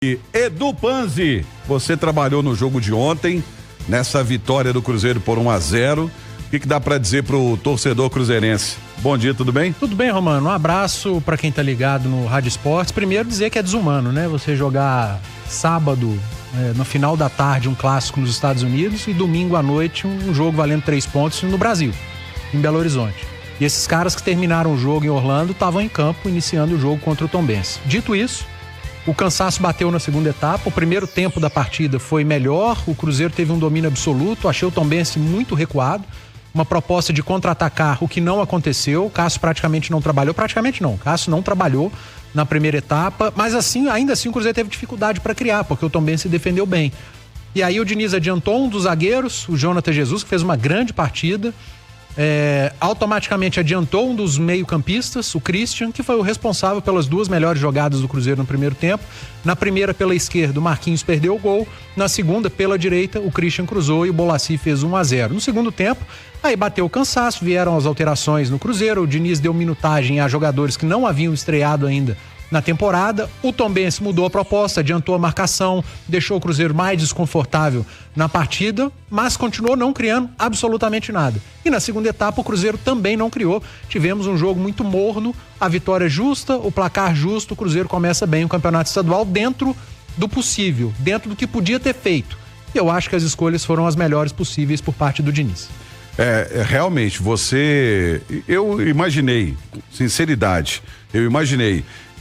Edu Panzi, você trabalhou no jogo de ontem, nessa vitória do Cruzeiro por 1-0. O que dá pra dizer pro torcedor cruzeirense? Bom dia, tudo bem? Tudo bem, Romano. Um abraço pra quem tá ligado no Rádio Esportes. Primeiro dizer que é desumano, né? Você jogar sábado, no final da tarde, um clássico nos Estados Unidos e domingo à noite um jogo valendo 3 pontos no Brasil, em Belo Horizonte. E esses caras que terminaram o jogo em Orlando estavam em campo iniciando o jogo contra o Tombense. Dito isso, o cansaço bateu na segunda etapa. O primeiro tempo da partida foi melhor, o Cruzeiro teve um domínio absoluto, achei o Tombense muito recuado, uma proposta de contra-atacar, o que não aconteceu. O Cássio praticamente não trabalhou, Cássio não trabalhou na primeira etapa, mas ainda assim o Cruzeiro teve dificuldade para criar, porque o Tombense se defendeu bem. E aí o Diniz adiantou um dos zagueiros, o Jonathan Jesus, que fez uma grande partida. Automaticamente adiantou um dos meio-campistas, o Christian, que foi o responsável pelas 2 melhores jogadas do Cruzeiro no primeiro tempo. Na primeira, pela esquerda, o Marquinhos perdeu o gol. Na segunda, pela direita, o Christian cruzou e o Bolassi fez 1-0. No segundo tempo, aí bateu o cansaço, vieram as alterações no Cruzeiro. O Diniz deu minutagem a jogadores que não haviam estreado ainda na temporada. O Tombense mudou a proposta, adiantou a marcação, deixou o Cruzeiro mais desconfortável na partida, mas continuou não criando absolutamente nada. E na segunda etapa o Cruzeiro também não criou. Tivemos um jogo muito morno, a vitória justa, o placar justo. O Cruzeiro começa bem o campeonato estadual dentro do possível, dentro do que podia ter feito. E eu acho que as escolhas foram as melhores possíveis por parte do Diniz. Realmente, eu imaginei, sinceridade,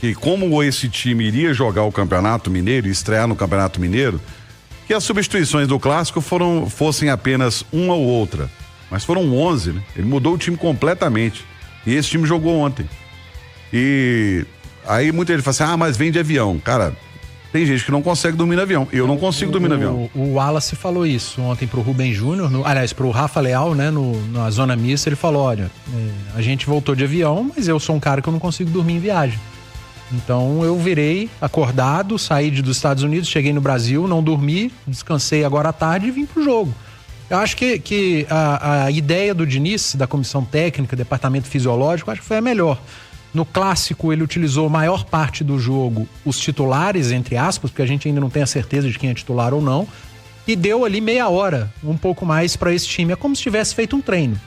que como esse time iria jogar o Campeonato Mineiro, estrear no Campeonato Mineiro, que as substituições do Clássico fossem apenas uma ou outra, mas foram 11, né? Ele mudou o time completamente, e esse time jogou ontem. E aí muita gente fala assim, mas vem de avião. Cara, tem gente que não consegue dormir no avião, eu não consigo dormir no avião. O Wallace falou isso ontem pro Rubem Júnior, pro Rafa Leal, né, na zona mista. Ele falou, olha, a gente voltou de avião, mas eu sou um cara que eu não consigo dormir em viagem. Então eu virei acordado, saí dos Estados Unidos, cheguei no Brasil, não dormi, descansei agora à tarde e vim pro jogo. Eu acho que a ideia do Diniz, da comissão técnica, departamento fisiológico, acho que foi a melhor. No Clássico ele utilizou a maior parte do jogo os titulares, entre aspas, porque a gente ainda não tem a certeza de quem é titular ou não, e deu ali meia hora, um pouco mais para esse time. É como se tivesse feito um treino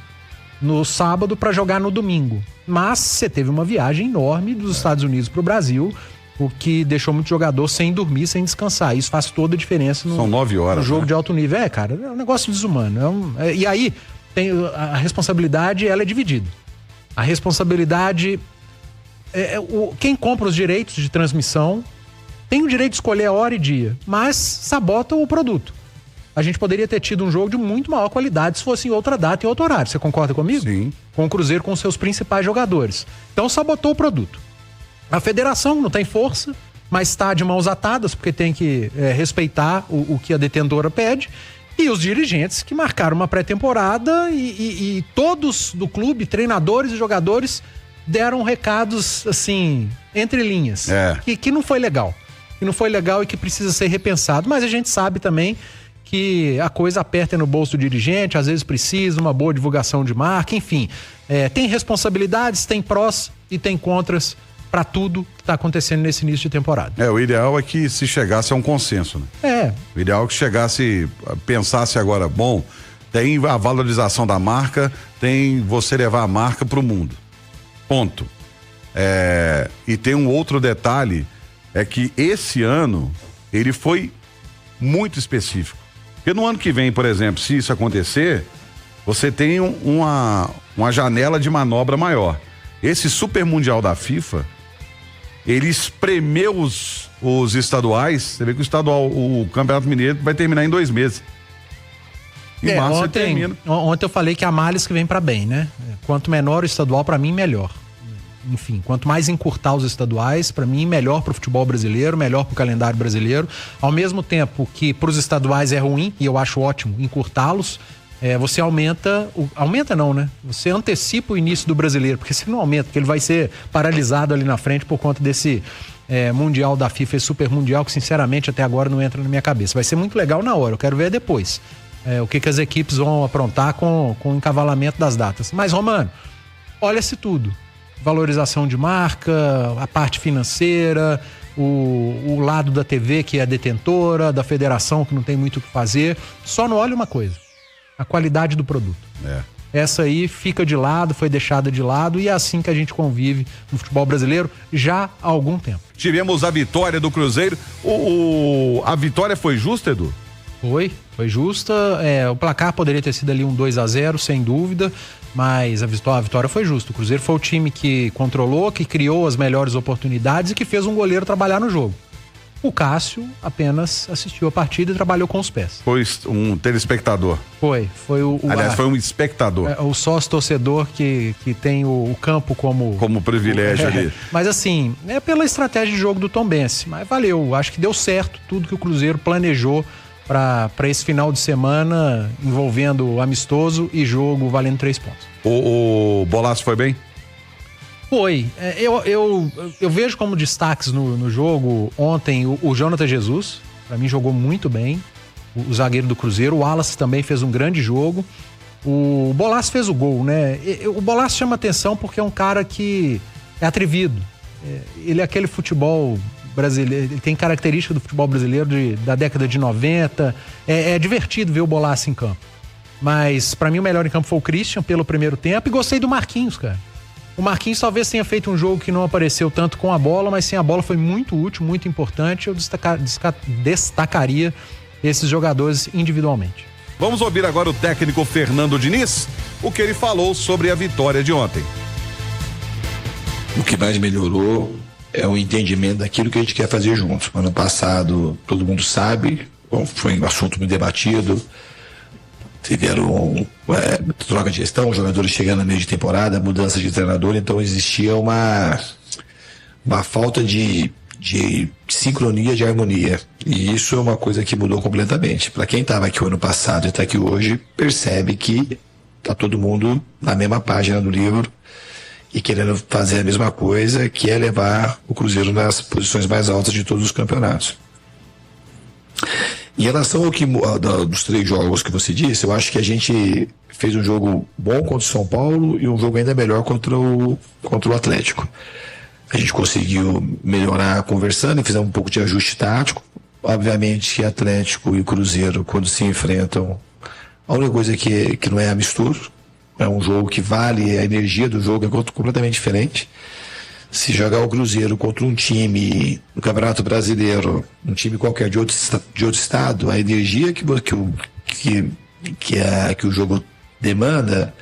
no sábado para jogar no domingo. Mas você teve uma viagem enorme dos Estados Unidos para o Brasil, o que deixou muito jogador sem dormir, sem descansar. Isso faz toda a diferença São 9 horas, no jogo, né? de alto nível. Cara, é um negócio desumano. E aí, a responsabilidade, ela é dividida. A responsabilidade... quem compra os direitos de transmissão tem o direito de escolher a hora e dia, mas sabota o produto. A gente poderia ter tido um jogo de muito maior qualidade se fosse em outra data e outro horário. Você concorda comigo? Sim. Com o Cruzeiro, com os seus principais jogadores. Então sabotou o produto. A federação não tem força, mas está de mãos atadas, porque tem que respeitar o que a detentora pede. E os dirigentes que marcaram uma pré-temporada e todos do clube, treinadores e jogadores, deram recados, assim, entre linhas. Que não foi legal. Que não foi legal e que precisa ser repensado. Mas a gente sabe também que a coisa aperta no bolso do dirigente, às vezes precisa uma boa divulgação de marca, enfim. Tem responsabilidades, tem prós e tem contras para tudo que está acontecendo nesse início de temporada. O ideal é que se chegasse a um consenso, né? O ideal é que pensasse agora, bom, tem a valorização da marca, tem você levar a marca para o mundo. Ponto. E tem um outro detalhe, é que esse ano ele foi muito específico. Porque no ano que vem, por exemplo, se isso acontecer, você tem uma janela de manobra maior. Esse Super Mundial da FIFA, ele espremeu os estaduais. Você vê que o Campeonato Mineiro vai terminar em 2 meses. Em março termina. Ontem eu falei que a males que vem para bem, né? Quanto menor o estadual, para mim, melhor. Enfim, quanto mais encurtar os estaduais, para mim, melhor pro futebol brasileiro, melhor pro calendário brasileiro. Ao mesmo tempo que pros estaduais é ruim, e eu acho ótimo encurtá-los, você aumenta não, né? Você antecipa o início do brasileiro, porque se não aumenta, porque ele vai ser paralisado ali na frente por conta desse Mundial da FIFA, esse Super Mundial, que sinceramente até agora não entra na minha cabeça. Vai ser muito legal na hora, eu quero ver depois. O que as equipes vão aprontar com o encavalamento das datas. Mas, Romano, olha-se tudo. Valorização de marca, a parte financeira, o lado da TV, que é a detentora, da federação, que não tem muito o que fazer. Só não olha uma coisa: a qualidade do produto. Essa aí fica de lado, foi deixada de lado, e é assim que a gente convive no futebol brasileiro já há algum tempo. Tivemos a vitória do Cruzeiro. A vitória foi justa, Edu? Foi justa. O placar poderia ter sido ali um 2-0, sem dúvida, mas a vitória foi justa. O Cruzeiro foi o time que controlou, que criou as melhores oportunidades e que fez um goleiro trabalhar no jogo. O Cássio apenas assistiu a partida e trabalhou com os pés. Foi um telespectador. Foi Aliás, foi um espectador. O sócio torcedor que tem o campo como privilégio ali. Mas assim, é pela estratégia de jogo do Tombense. Mas valeu, acho que deu certo tudo que o Cruzeiro planejou para esse final de semana, envolvendo amistoso e jogo valendo 3 pontos. O Bolasso foi bem? Foi. Eu vejo como destaques no jogo ontem o Jonathan Jesus. Pra mim jogou muito bem. O zagueiro do Cruzeiro. O Wallace também fez um grande jogo. O Bolasso fez o gol, né? O Bolasso chama atenção porque é um cara que é atrevido. Ele é aquele futebol brasileiro, ele tem característica do futebol brasileiro da década de 90. É divertido ver o Bolasso em campo. Mas pra mim o melhor em campo foi o Christian pelo primeiro tempo, e gostei do Marquinhos, cara. O Marquinhos talvez tenha feito um jogo que não apareceu tanto com a bola, mas sem a bola foi muito útil, muito importante. Eu destacaria esses jogadores individualmente. Vamos ouvir agora o técnico Fernando Diniz, o que ele falou sobre a vitória de ontem. O que mais melhorou é o entendimento daquilo que a gente quer fazer juntos. Ano passado, todo mundo sabe, foi um assunto muito debatido. Tiveram troca de gestão, jogadores chegando no meio de temporada, mudança de treinador, então existia uma falta de sincronia, de harmonia. E isso é uma coisa que mudou completamente. Para quem estava aqui o ano passado e está aqui hoje, percebe que está todo mundo na mesma página do livro e querendo fazer a mesma coisa, que é levar o Cruzeiro nas posições mais altas de todos os campeonatos. Em relação ao dos 3 jogos que você disse, eu acho que a gente fez um jogo bom contra o São Paulo e um jogo ainda melhor contra o Atlético. A gente conseguiu melhorar conversando e fizemos um pouco de ajuste tático. Obviamente que Atlético e Cruzeiro, quando se enfrentam, a única coisa que não é amistoso, é um jogo que vale, a energia do jogo é completamente diferente. Se jogar o Cruzeiro contra um time no Campeonato Brasileiro, um time qualquer de outro estado, a energia que o jogo demanda,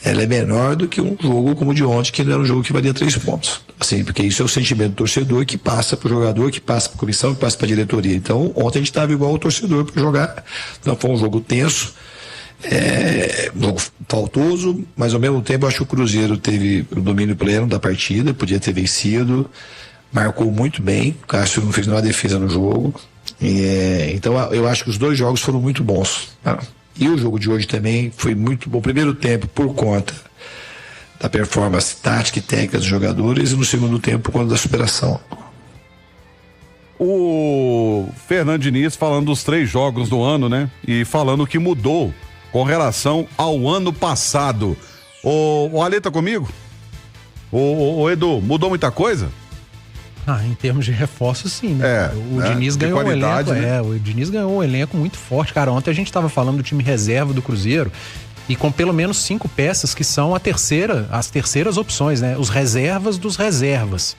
ela é menor do que um jogo como o de ontem, que não era um jogo que valia 3 pontos. Assim, porque isso é o sentimento do torcedor que passa para o jogador, que passa para a comissão, que passa para a diretoria. Então, ontem a gente estava igual o torcedor para jogar. Então, foi um jogo tenso. Um jogo faltoso, mas ao mesmo tempo eu acho que o Cruzeiro teve o domínio pleno da partida, podia ter vencido, marcou muito bem, o Cássio não fez nenhuma defesa no jogo, então eu acho que os 2 jogos foram muito bons, tá? E o jogo de hoje também foi muito bom. Primeiro tempo por conta da performance tática e técnica dos jogadores, e no segundo tempo por conta da superação. O Fernando Diniz falando dos 3 jogos do ano, né? E falando que mudou com relação ao ano passado. O Ale tá comigo? O Edu, mudou muita coisa? Em termos de reforço, sim, né? O Diniz ganhou um elenco, né? O Diniz ganhou um elenco muito forte, cara. Ontem a gente tava falando do time reserva do Cruzeiro e com pelo menos 5 peças que são as terceiras opções, né? Os reservas dos reservas.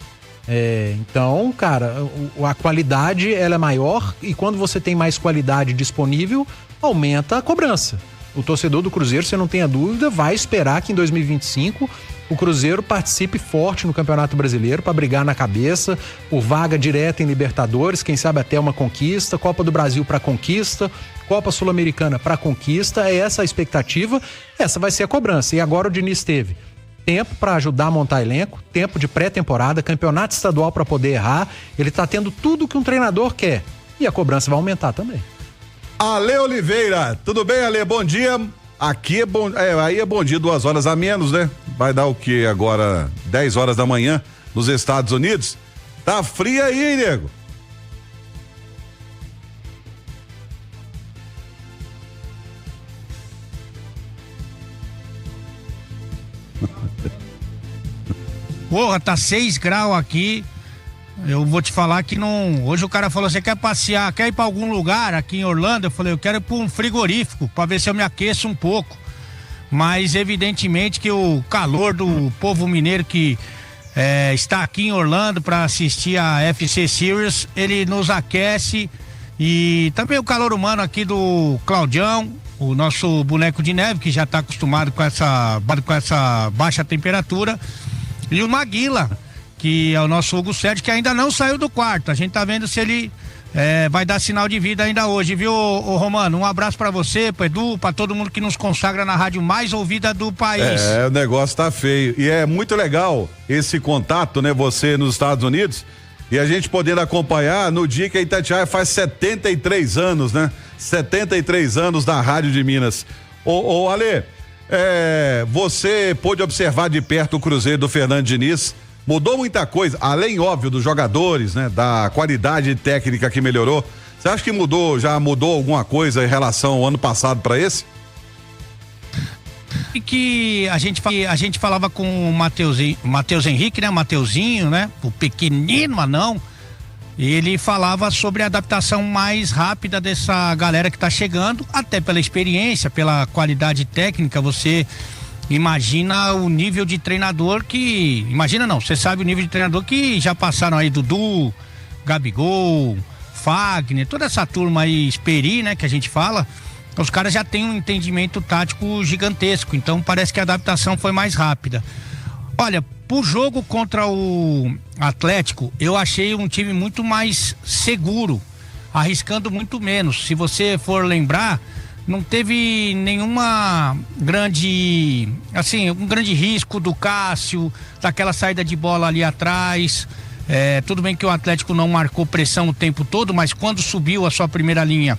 Então, cara, a qualidade ela é maior, e quando você tem mais qualidade disponível, aumenta a cobrança. O torcedor do Cruzeiro, você não tenha dúvida, vai esperar que em 2025 o Cruzeiro participe forte no Campeonato Brasileiro para brigar na cabeça, por vaga direta em Libertadores, quem sabe até uma conquista, Copa do Brasil para conquista, Copa Sul-Americana para conquista. É essa a expectativa, essa vai ser a cobrança. E agora o Diniz teve tempo para ajudar a montar elenco, tempo de pré-temporada, campeonato estadual para poder errar. Ele tá tendo tudo que um treinador quer, e a cobrança vai aumentar também. Ale Oliveira, tudo bem, Ale? Bom dia. Aqui é bom, aí é bom dia 2 horas a menos, né? Vai dar o que agora? 10 horas da manhã nos Estados Unidos? Tá frio aí, hein, nego? Porra, tá 6 graus aqui. Eu vou te falar que não. Hoje o cara falou: você quer passear, quer ir pra algum lugar aqui em Orlando? Eu falei: eu quero ir pra um frigorífico pra ver se eu me aqueço um pouco. Mas evidentemente que o calor do povo mineiro que está aqui em Orlando para assistir a FC Series, ele nos aquece. E também o calor humano aqui do Claudião, o nosso boneco de neve, que já está acostumado com essa baixa temperatura. E o Maguila, que é o nosso Hugo Sérgio, que ainda não saiu do quarto. A gente tá vendo se ele vai dar sinal de vida ainda hoje, viu, ô Romano? Um abraço pra você, pro Edu, pra todo mundo que nos consagra na rádio mais ouvida do país. O negócio tá feio. E é muito legal esse contato, né? Você nos Estados Unidos e a gente podendo acompanhar no dia que a Itatiaia faz 73 anos, né? 73 anos da Rádio de Minas. Ô Ale, você pôde observar de perto o Cruzeiro do Fernando Diniz. Mudou muita coisa, além, óbvio, dos jogadores, né? Da qualidade técnica que melhorou. Você acha que já mudou alguma coisa em relação ao ano passado para esse? E que a gente falava com o Matheus Henrique, né? Mateuzinho, né? O pequenino anão. Ele falava sobre a adaptação mais rápida dessa galera que tá chegando, até pela experiência, pela qualidade técnica. Você imagina o nível de treinador que... Imagina não, você sabe o nível de treinador que já passaram aí Dudu, Gabigol, Fagner, toda essa turma aí, Esperi, né, que a gente fala. Os caras já têm um entendimento tático gigantesco, então parece que a adaptação foi mais rápida. Olha, pro jogo contra o Atlético, eu achei um time muito mais seguro, arriscando muito menos. Se você for lembrar, não teve nenhuma grande, assim, um grande risco do Cássio, daquela saída de bola ali atrás. Tudo bem que o Atlético não marcou pressão o tempo todo, mas quando subiu a sua primeira linha,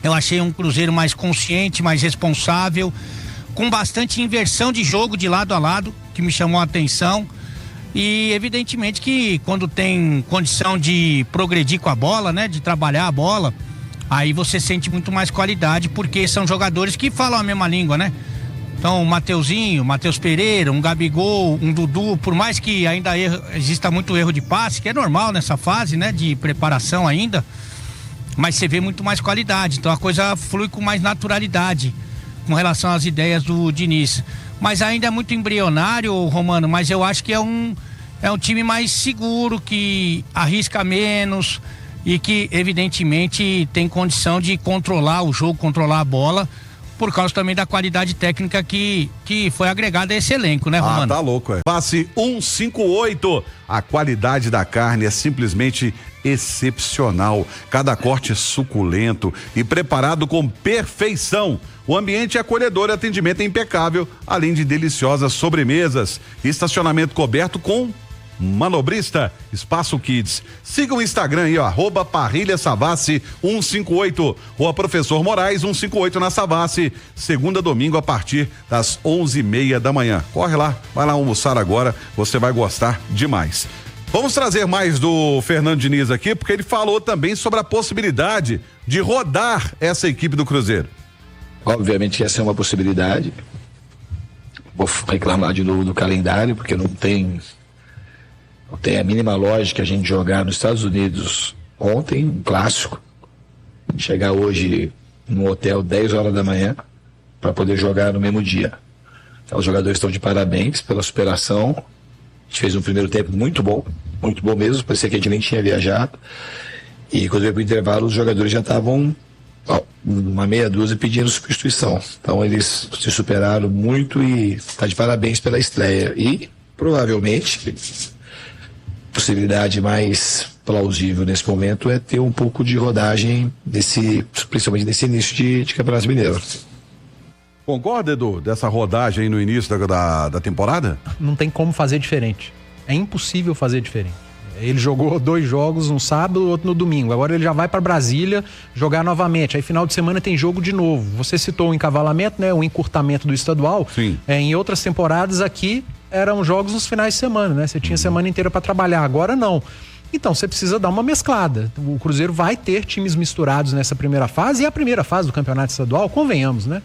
eu achei um Cruzeiro mais consciente, mais responsável, com bastante inversão de jogo de lado a lado, que me chamou a atenção. E evidentemente que quando tem condição de progredir com a bola, né, de trabalhar a bola, aí você sente muito mais qualidade, porque são jogadores que falam a mesma língua, né? Então, o Mateuzinho, Matheus Pereira, um Gabigol, um Dudu, por mais que ainda exista muito erro de passe, que é normal nessa fase, né, de preparação ainda, mas você vê muito mais qualidade, então a coisa flui com mais naturalidade com relação às ideias do Diniz. Mas ainda é muito embrionário, Romano, mas eu acho que é um time mais seguro, que arrisca menos e que evidentemente tem condição de controlar o jogo, controlar a bola, por causa também da qualidade técnica que foi agregada a esse elenco, né, Romano? Tá louco, Passe 158, a qualidade da carne é simplesmente excepcional, cada corte é suculento e preparado com perfeição. O ambiente é acolhedor e atendimento é impecável, além de deliciosas sobremesas, estacionamento coberto com manobrista, Espaço Kids. Siga o Instagram aí, @Parrilha Savassi 158, Rua Professor Moraes 158 na Savassi, segunda a domingo a partir das 11:30 da manhã. Corre lá, vai lá almoçar agora, você vai gostar demais. Vamos trazer mais do Fernando Diniz aqui, porque ele falou também sobre a possibilidade de rodar essa equipe do Cruzeiro. Obviamente que essa é uma possibilidade. Vou reclamar de novo do calendário, porque não tem a mínima lógica a gente jogar nos Estados Unidos ontem, um clássico, chegar hoje no hotel 10 horas da manhã para poder jogar no mesmo dia. Então, os jogadores estão de parabéns pela superação. A gente fez um primeiro tempo muito bom mesmo, parecia que a gente nem tinha viajado. E quando veio pro intervalo, os jogadores já estavam uma meia dúzia pedindo substituição. Então eles se superaram muito e está de parabéns pela estreia. E provavelmente possibilidade mais plausível nesse momento é ter um pouco de rodagem principalmente nesse início de Campeonato Mineiro. Concorda, Edu, dessa rodagem aí no início da temporada? Não tem como fazer diferente. É impossível fazer diferente. Ele jogou 2 jogos, um sábado, outro no domingo. Agora ele já vai para Brasília jogar novamente. Aí final de semana tem jogo de novo. Você citou o encavalamento, né? O encurtamento do estadual. Sim. Em outras temporadas aqui eram jogos nos finais de semana, né? Você tinha semana inteira para trabalhar. Agora não. Então você precisa dar uma mesclada. O Cruzeiro vai ter times misturados nessa primeira fase, e a primeira fase do campeonato estadual, convenhamos, né?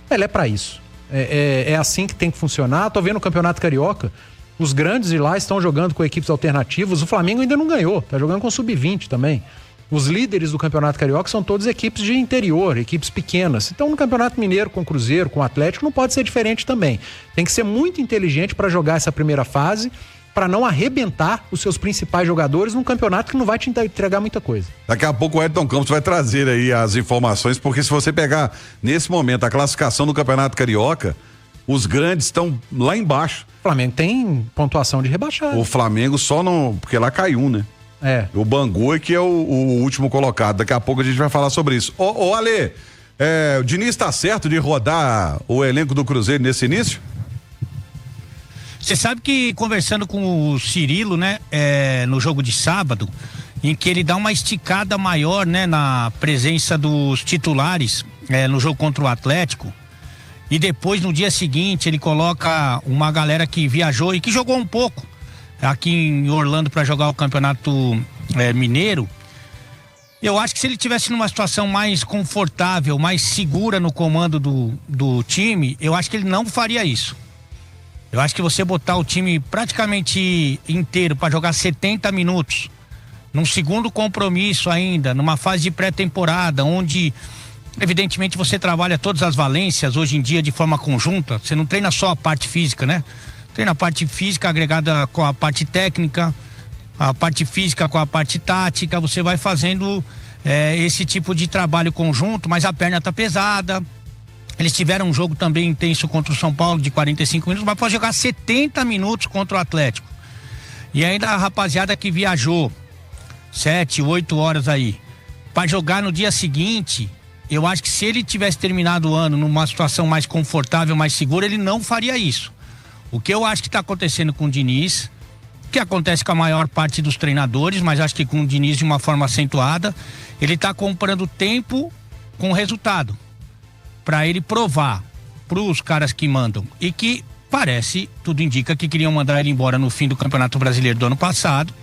Ela é para isso. É assim que tem que funcionar. Tô vendo o Campeonato Carioca. Os grandes de lá estão jogando com equipes alternativas. O Flamengo ainda não ganhou, tá jogando com sub-20 também. Os líderes do Campeonato Carioca são todas equipes de interior, equipes pequenas. Então, no Campeonato Mineiro, com o Cruzeiro, com o Atlético, não pode ser diferente também. Tem que ser muito inteligente para jogar essa primeira fase, para não arrebentar os seus principais jogadores num campeonato que não vai te entregar muita coisa. Daqui a pouco o Edson Campos vai trazer aí as informações, porque se você pegar nesse momento a classificação do Campeonato Carioca, os grandes estão lá embaixo. O Flamengo tem pontuação de rebaixado. O Flamengo só não... porque lá caiu, né? O Bangu é que é o último colocado. Daqui a pouco a gente vai falar sobre isso. Ô Ale, o Diniz tá certo de rodar o elenco do Cruzeiro nesse início? Você sabe que conversando com o Cirilo, né, no jogo de sábado, em que ele dá uma esticada maior, né, na presença dos titulares, no jogo contra o Atlético, e depois no dia seguinte ele coloca uma galera que viajou e que jogou um pouco aqui em Orlando para jogar o Campeonato Mineiro. Eu acho que se ele tivesse numa situação mais confortável, mais segura no comando do time, eu acho que ele não faria isso. Eu acho que você botar o time praticamente inteiro para jogar 70 minutos, num segundo compromisso ainda, numa fase de pré-temporada, onde evidentemente você trabalha todas as valências hoje em dia de forma conjunta, você não treina só a parte física, né? Treina a parte física agregada com a parte técnica, a parte física com a parte tática, você vai fazendo esse tipo de trabalho conjunto, mas a perna tá pesada. Eles tiveram um jogo também intenso contra o São Paulo de 45 minutos, mas pode jogar 70 minutos contra o Atlético. E ainda a rapaziada que viajou 7, 8 horas aí, para jogar no dia seguinte, eu acho que se ele tivesse terminado o ano numa situação mais confortável, mais segura, ele não faria isso. O que eu acho que está acontecendo com o Diniz, que acontece com a maior parte dos treinadores, mas acho que com o Diniz de uma forma acentuada, ele está comprando tempo com resultado, para ele provar para os caras que mandam, e que parece, tudo indica que queriam mandar ele embora no fim do Campeonato Brasileiro do ano passado,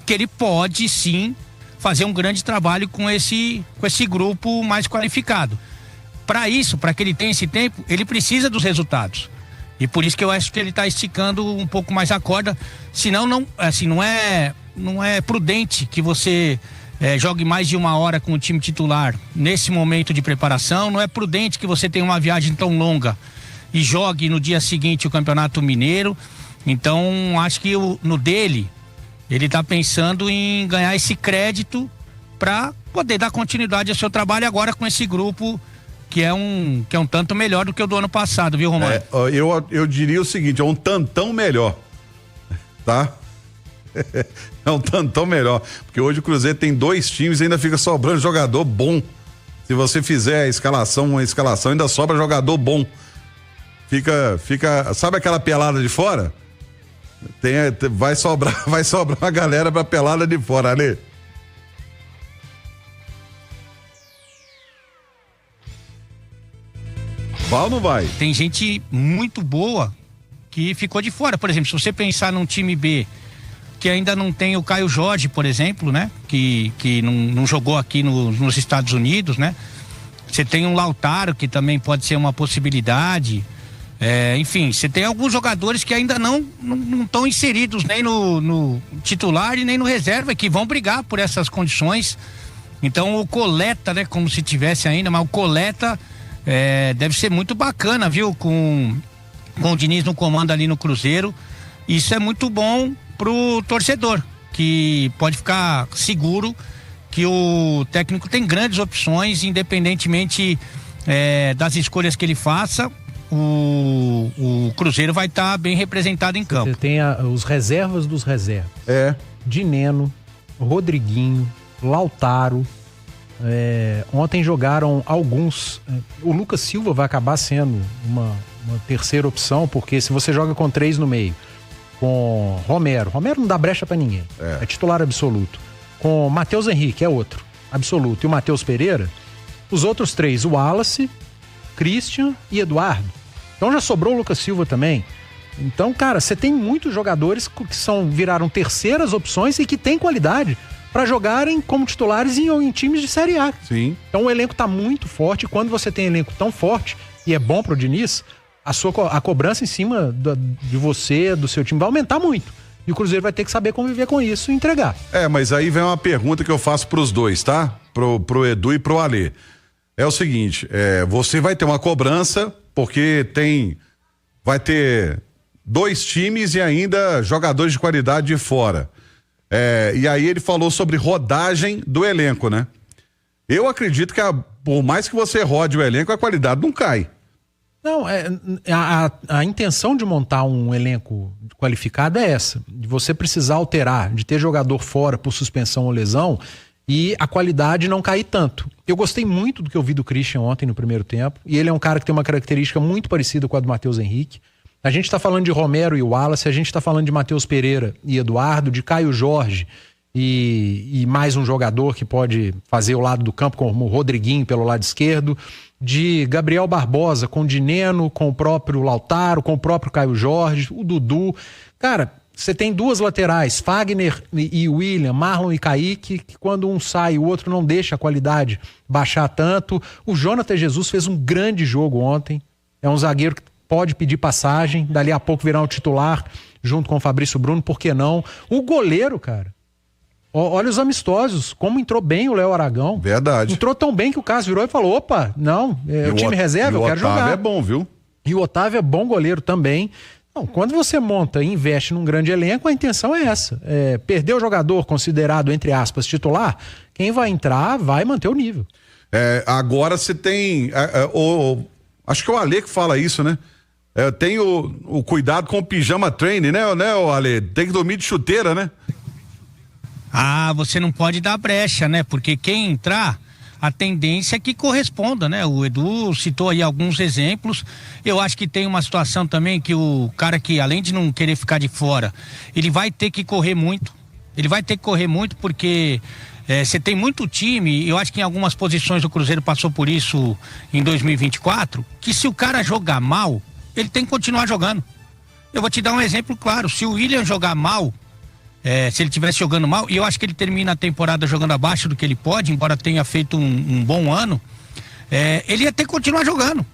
que ele pode sim fazer um grande trabalho com esse grupo mais qualificado. Para isso, para que ele tenha esse tempo, ele precisa dos resultados. E por isso que eu acho que ele está esticando um pouco mais a corda. Senão, não é prudente que você jogue mais de 1 hora com o time titular nesse momento de preparação. Não é prudente que você tenha uma viagem tão longa e jogue no dia seguinte o Campeonato Mineiro. Então, acho que no dele, ele está pensando em ganhar esse crédito para poder dar continuidade ao seu trabalho agora com esse grupo que é um tanto melhor do que o do ano passado, viu, Romano? Eu diria o seguinte, é um tantão melhor, tá? É um tantão melhor, porque hoje o Cruzeiro tem 2 times e ainda fica sobrando jogador bom. Se você fizer uma escalação, ainda sobra jogador bom. Fica, sabe aquela pelada de fora? Vai sobrar uma galera pra pelada de fora, ali. Vai ou não vai? Tem gente muito boa que ficou de fora. Por exemplo, se você pensar num time B que ainda não tem o Caio Jorge, por exemplo, né? Que não jogou aqui nos Estados Unidos, né? Você tem um Lautaro, que também pode ser uma possibilidade. Enfim, você tem alguns jogadores que ainda não estão inseridos nem no titular e nem no reserva, que vão brigar por essas condições. Então o Coleta, né? Como se tivesse ainda, mas o Coleta deve ser muito bacana, viu? Com o Diniz no comando ali no Cruzeiro. Isso é muito bom pro torcedor, que pode ficar seguro que o técnico tem grandes opções, independentemente das escolhas que ele faça. O Cruzeiro vai estar bem representado em campo. Você tem os reservas dos reservas. Dineno, Rodriguinho, Lautaro. Ontem jogaram alguns. O Lucas Silva vai acabar sendo uma terceira opção, porque se você joga com 3 no meio, com Romero não dá brecha pra ninguém, é titular absoluto. Com Matheus Henrique, é outro, absoluto. E o Matheus Pereira, os outros 3, o Wallace, Christian e Eduardo. Então já sobrou o Lucas Silva também. Então, cara, você tem muitos jogadores que viraram terceiras opções e que têm qualidade para jogarem como titulares em times de Série A. Sim. Então o elenco tá muito forte. Quando você tem elenco tão forte, e é bom pro Diniz, a cobrança em cima de você, do seu time, vai aumentar muito. E o Cruzeiro vai ter que saber conviver com isso e entregar. Mas aí vem uma pergunta que eu faço pros dois, tá? Pro Edu e pro Alê. É o seguinte, você vai ter uma cobrança, porque vai ter 2 times e ainda jogadores de qualidade de fora. E aí ele falou sobre rodagem do elenco, né? Eu acredito que por mais que você rode o elenco, a qualidade não cai. Não, a intenção de montar um elenco qualificado é essa, de você precisar alterar, de ter jogador fora por suspensão ou lesão e a qualidade não cair tanto. Eu gostei muito do que eu vi do Christian ontem no primeiro tempo, e ele é um cara que tem uma característica muito parecida com a do Matheus Henrique. A gente tá falando de Romero e Wallace, a gente tá falando de Matheus Pereira e Eduardo, de Caio Jorge e mais um jogador que pode fazer o lado do campo, como o Rodriguinho pelo lado esquerdo, de Gabriel Barbosa com o Dineno, com o próprio Lautaro, com o próprio Caio Jorge, o Dudu. Cara, você tem 2 laterais, Fagner e William, Marlon e Kaique, que quando um sai, o outro não deixa a qualidade baixar tanto. O Jonathan Jesus fez um grande jogo ontem, é um zagueiro que pode pedir passagem, dali a pouco virar um titular junto com o Fabrício Bruno, por que não? O goleiro, cara, olha os amistosos, como entrou bem o Léo Aragão. Verdade. Entrou tão bem que o Cássio virou e falou, opa, não, o time reserva, eu quero jogar. O Otávio é bom, viu? E o Otávio é bom goleiro também. Não, quando você monta e investe num grande elenco, a intenção é essa. Perder o jogador considerado, entre aspas, titular, quem vai entrar vai manter o nível. Agora você tem... acho que é o Alê que fala isso, né? Tem o cuidado com o pijama training, né, Alê? Tem que dormir de chuteira, né? Você não pode dar brecha, né? Porque quem entrar, a tendência é que corresponda, né? O Edu citou aí alguns exemplos. Eu acho que tem uma situação também que o cara que, além de não querer ficar de fora, ele vai ter que correr muito. Ele vai ter que correr muito porque você tem muito time, eu acho que em algumas posições o Cruzeiro passou por isso em 2024, que se o cara jogar mal, ele tem que continuar jogando. Eu vou te dar um exemplo claro, se o William jogar mal, se ele estivesse jogando mal, e eu acho que ele termina a temporada jogando abaixo do que ele pode, embora tenha feito um bom ano, ele ia ter que continuar jogando.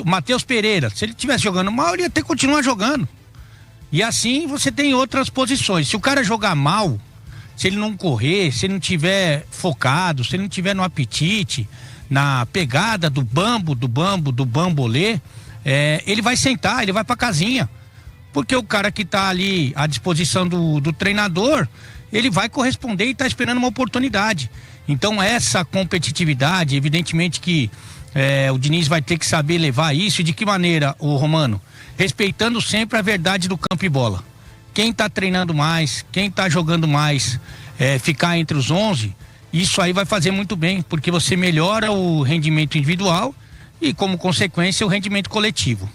Matheus Pereira, se ele estivesse jogando mal, ele ia ter que continuar jogando. E assim você tem outras posições. Se o cara jogar mal, se ele não correr, se ele não tiver focado, se ele não tiver no apetite, na pegada do bambolê, ele vai sentar, ele vai pra casinha. Porque o cara que tá ali à disposição do treinador, ele vai corresponder e tá esperando uma oportunidade. Então essa competitividade, evidentemente que o Diniz vai ter que saber levar isso. E de que maneira, o Romano? Respeitando sempre a verdade do campo e bola. Quem tá treinando mais, quem tá jogando mais, ficar entre os 11, isso aí vai fazer muito bem, porque você melhora o rendimento individual e, como consequência, o rendimento coletivo.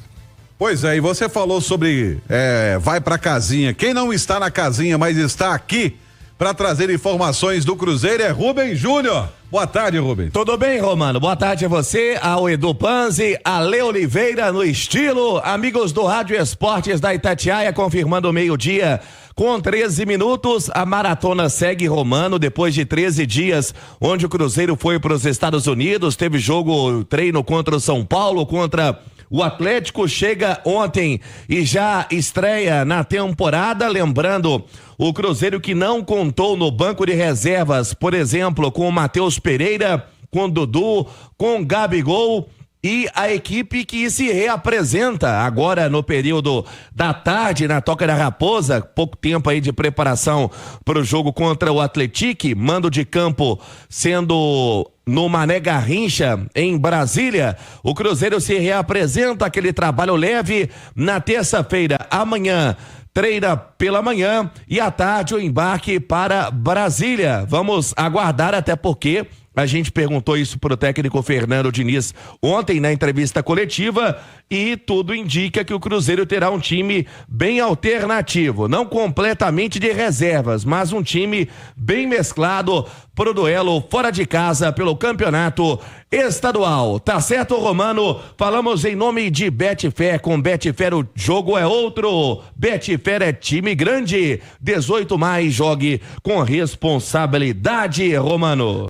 Pois é, e você falou sobre vai pra casinha. Quem não está na casinha, mas está aqui para trazer informações do Cruzeiro é Rubem Júnior. Boa tarde, Rubem. Tudo bem, Romano? Boa tarde a você, ao Edu Panzi, a Lê Oliveira no estilo, amigos do Rádio Esportes da Itatiaia, confirmando o meio-dia com 13 minutos, a maratona segue, Romano, depois de 13 dias, onde o Cruzeiro foi para os Estados Unidos, teve treino contra o São Paulo, contra o Atlético, chega ontem e já estreia na temporada, lembrando o Cruzeiro que não contou no banco de reservas, por exemplo, com o Matheus Pereira, com o Dudu, com o Gabigol, e a equipe que se reapresenta agora no período da tarde na Toca da Raposa, pouco tempo aí de preparação para o jogo contra o Atlético, mando de campo sendo no Mané Garrincha, em Brasília. O Cruzeiro se reapresenta, aquele trabalho leve na terça-feira, amanhã treina pela manhã e à tarde o embarque para Brasília. Vamos aguardar, até porque a gente perguntou isso pro técnico Fernando Diniz ontem na entrevista coletiva e tudo indica que o Cruzeiro terá um time bem alternativo, não completamente de reservas, mas um time bem mesclado pro duelo fora de casa pelo campeonato estadual. Tá certo, Romano? Falamos em nome de Betfair. Com Betfair o jogo é outro. Betfair é time grande. 18 mais, jogue com responsabilidade, Romano.